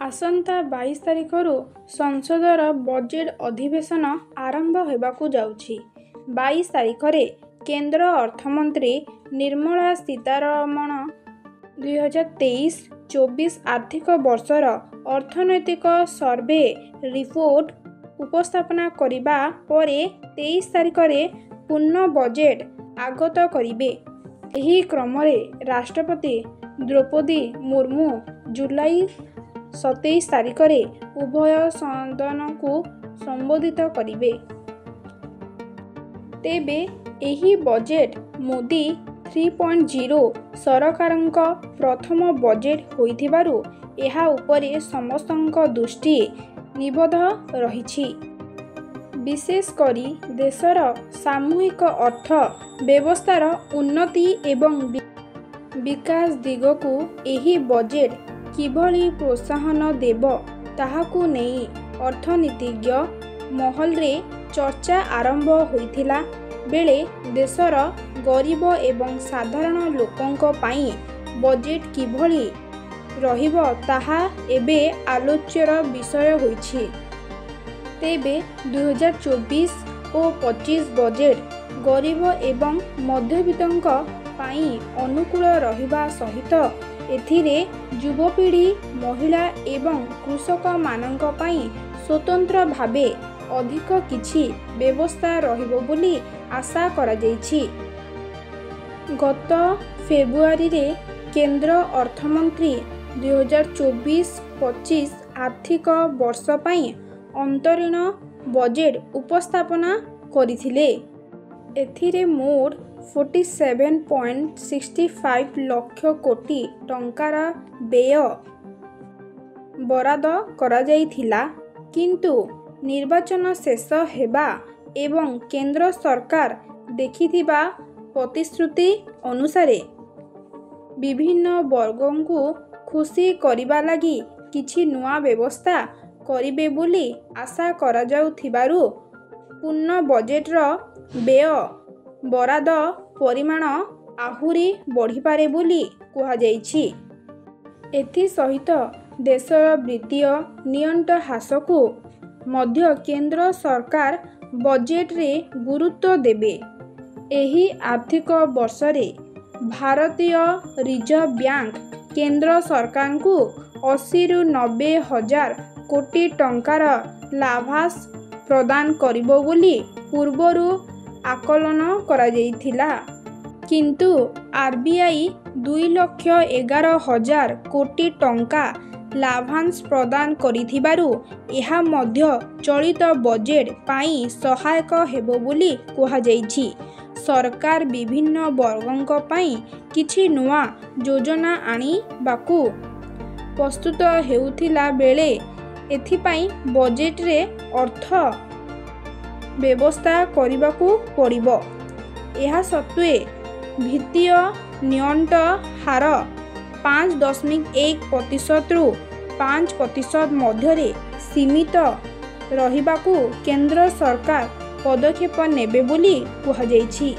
आसंता 22 तारिखରୁ संसदर budget अधिवेशन आरंभ हेबाकु जाउछि। 22 तारिखरे केंद्र अर्थमंत्री निर्मला सीतारमण 2023-24 आर्थिक वर्षर अर्थनैतिक सर्वे रिपोर्ट उपस्थापना करिबा परे 23 तारिखरे पूर्ण बजेट आगत करिबे। एही क्रमरे राष्ट्रपति द्रौपदी मुर्मू जुलाई 27 तारिखरे उभय सदन को संबोधित करिबे। तेबे एही बजेट मोदी 3.0 सरकारंक प्रथम बजेट होइथिबारु एहा उपरे समस्तंक दृष्टि निबद्ध रहिछि। विशेष करी देशर सामूहिक अर्थ व्यवस्थार उन्नति एवं विकास दिगकु एही बजेट किभली प्रोत्साहन देव ताहाकु नेई अर्थनीतिज्ञ महलरे चर्चा आरंभ होइथिला बेले देशर गरीब एवं साधारण लोकंक पाई बजेट किभली रहिब ताहा एबे आलोच्यर विषय होइछि। तेबे 2024 और 25 बजेट गरीब एवं मध्यवित्तंक पाई अनुकूल रहिबा सहित एथिरे युवपीढ़ी महिला एवं कृषक मानक पाई स्वतंत्र भावे अधिक किछि व्यवस्था रहिबो बोली आशा करा जायछि। गत फेब्रुआरी रे केंद्र अर्थमंत्री 2024-25 आर्थिक वर्ष पाई अंतरीण बजेट उपस्थापना करिथिले। एथिरे मोट 47.65 लाख कोटी टंकार व्यय बराद करा जायथिला, किंतु निर्वाचन शेष हेबा एवं केंद्र सरकार देखिथिबा प्रतिश्रुति अनुसारे विभिन्न वर्गों को खुशी करिबा लागि किछि नुआ व्यवस्था करिबे बोली आशा करा जाउथिबारु पूर्ण बजेटर व्यय बराद परिमाण आहुरी बढ़िपारे बोली कुहा जाइछि। एथि सहित देशर वित्तीय नियंट हासकु मध्य केंद्र सरकार बजेट रे गुरुत्व देबे। एही आर्थिक वर्षरे भारतीय रिजर्व बैंक केंद्र सरकार को 80-90 हजार कोटी टंकार लाभांश प्रदान करिबो बोली पूर्वरु आकलन करा जायथिला, किंतु आरबीआई 2,11,000 कोटी टंका लाभांश प्रदान करिथिबारु एहा मध्य चलित बजेट पाई सहायक हेबो बोली कुहा जायछि। सरकार विभिन्न वर्गों पाई किछि नुआ योजना आनी बाकु प्रस्तुत हेउथिला बेले एथिपाई बजेट रे अर्थ व्यवस्था करिबाकु पड़िबो। एहा सत्वे वित्तीय नियंट हार 5.1% रु 5% मध्यरे सीमित रहिबाकु केंद्र सरकार पदक्षेप नेबे बोली कुहा जायछि।